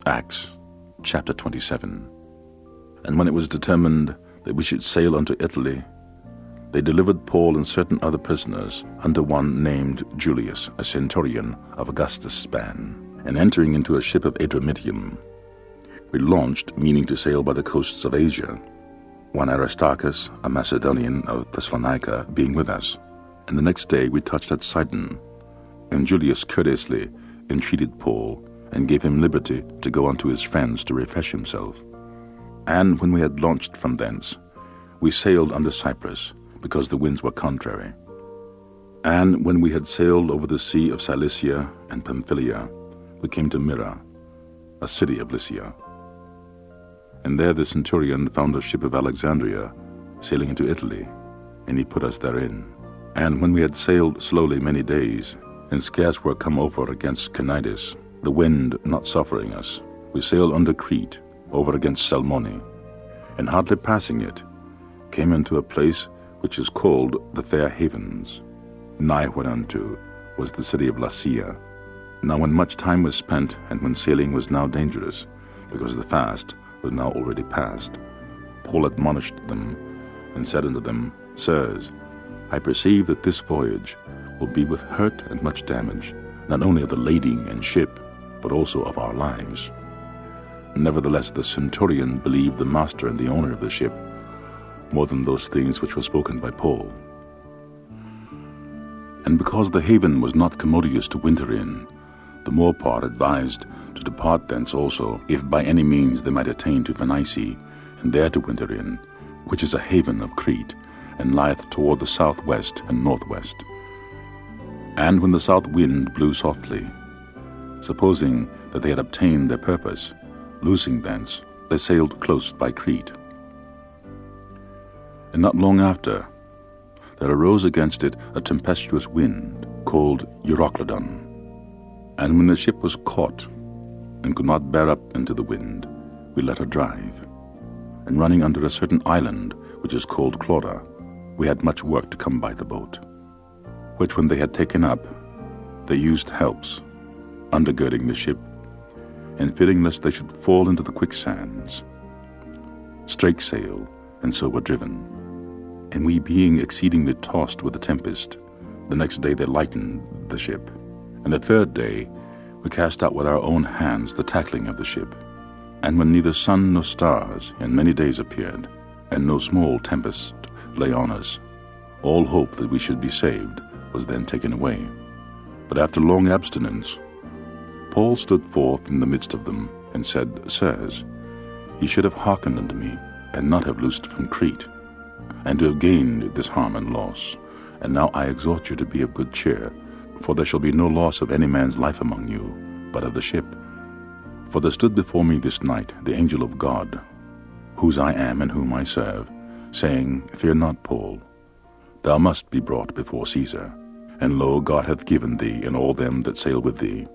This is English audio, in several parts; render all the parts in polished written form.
Acts chapter 27. And when it was determined that we should sail unto Italy, they delivered Paul and certain other prisoners unto one named Julius, a centurion of Augustus' span. And entering into a ship of Adramyttium, we launched, meaning to sail by the coasts of Asia, one Aristarchus, a Macedonian of Thessalonica, being with us. And the next day we touched at Sidon, and Julius courteously entreated Paul, and gave him liberty to go unto his friends to refresh himself. And when we had launched from thence, we sailed under Cyprus, because the winds were contrary. And when we had sailed over the sea of Cilicia and Pamphylia, we came to Myra, a city of Lycia. And there the centurion found a ship of Alexandria sailing into Italy, and he put us therein. And when we had sailed slowly many days, and scarce were come over against Cnidus, the wind not suffering us, we sailed under Crete, over against Salmone, and hardly passing it, came into a place which is called the Fair Havens, nigh whereunto was the city of Lasea. Now when much time was spent, and when sailing was now dangerous, because the fast was now already past, Paul admonished them, and said unto them, Sirs, I perceive that this voyage will be with hurt and much damage, not only of the lading and ship, but also of our lives. Nevertheless the centurion believed the master and the owner of the ship, more than those things which were spoken by Paul. And because the haven was not commodious to winter in, the more part advised to depart thence also, if by any means they might attain to Phoenice, and there to winter in, which is a haven of Crete, and lieth toward the southwest and northwest. And when the south wind blew softly, supposing that they had obtained their purpose, loosing thence, they sailed close by Crete. And not long after, there arose against it a tempestuous wind, called Euroclydon. And when the ship was caught, and could not bear up into the wind, we let her drive. And running under a certain island, which is called Clauda, we had much work to come by the boat, which when they had taken up, they used helps, undergirding the ship, and fearing lest they should fall into the quicksands, strake sail, and so were driven. And we being exceedingly tossed with the tempest, the next day they lightened the ship. And the third day we cast out with our own hands the tackling of the ship. And when neither sun nor stars in many days appeared, and no small tempest lay on us, all hope that we should be saved was then taken away. But after long abstinence, Paul stood forth in the midst of them, and said, Sirs, ye should have hearkened unto me, and not have loosed from Crete, and to have gained this harm and loss. And now I exhort you to be of good cheer, for there shall be no loss of any man's life among you, but of the ship. For there stood before me this night the angel of God, whose I am and whom I serve, saying, Fear not, Paul, thou must be brought before Caesar. And lo, God hath given thee and all them that sail with thee.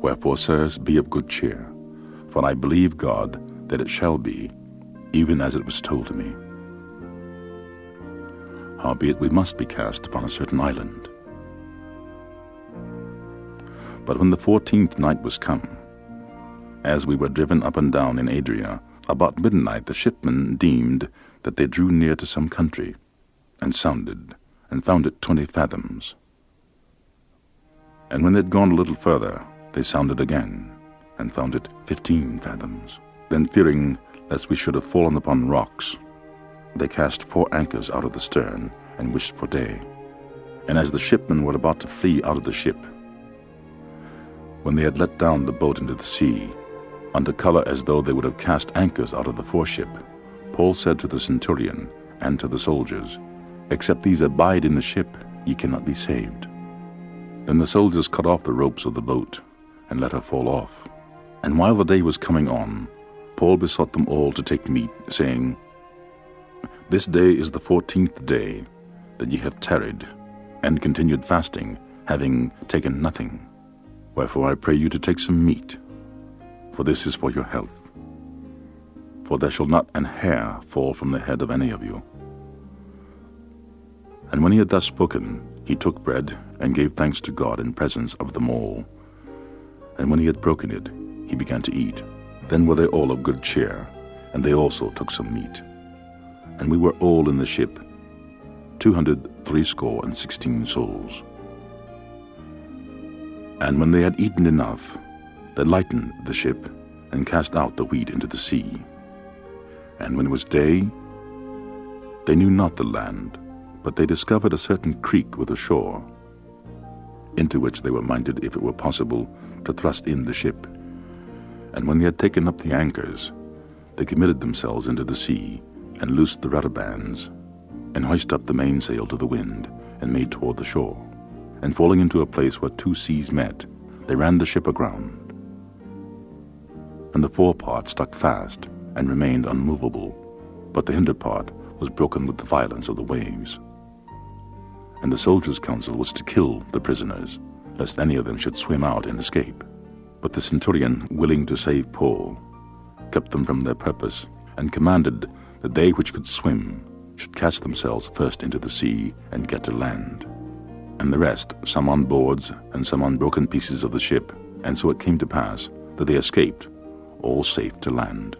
Wherefore, sirs, be of good cheer, for I believe God that it shall be, even as it was told to me. Howbeit we must be cast upon a certain island. But when the 14th night was come, as we were driven up and down in Adria, about midnight the shipmen deemed that they drew near to some country, and sounded, and found it 20 fathoms. And when they had gone a little further, they sounded again, and found it 15 fathoms. Then fearing lest we should have fallen upon rocks, they cast 4 anchors out of the stern, and wished for day. And as the shipmen were about to flee out of the ship, when they had let down the boat into the sea, under colour as though they would have cast anchors out of the foreship, Paul said to the centurion and to the soldiers, Except these abide in the ship, ye cannot be saved. Then the soldiers cut off the ropes of the boat, and let her fall off. And while the day was coming on, Paul besought them all to take meat, saying, This day is the 14th day that ye have tarried, and continued fasting, having taken nothing. Wherefore I pray you to take some meat, for this is for your health. For there shall not an hair fall from the head of any of you. And when he had thus spoken, he took bread, and gave thanks to God in presence of them all. And when he had broken it, he he began to eat. Then were they all of good cheer, and they also took some meat. And we were all in the ship, 260 souls. And when they had eaten enough, they lightened the ship, and cast out the wheat into the sea. And when it was day, they knew not the land, but they discovered a certain creek with a shore, into which they were minded, if it were possible, to thrust in the ship. And when they had taken up the anchors, they committed themselves into the sea, and loosed the rudder bands, and hoised up the mainsail to the wind, and made toward the shore. And falling into a place where two seas met, they ran the ship aground. And the forepart stuck fast, and remained unmovable, but the hinder part was broken with the violence of the waves. And the soldiers' counsel was to kill the prisoners, lest any of them should swim out and escape. But the centurion, willing to save Paul, kept them from their purpose, and commanded that they which could swim should cast themselves first into the sea and get to land, and the rest, some on boards and some on broken pieces of the ship. And so it came to pass that they escaped, all safe to land.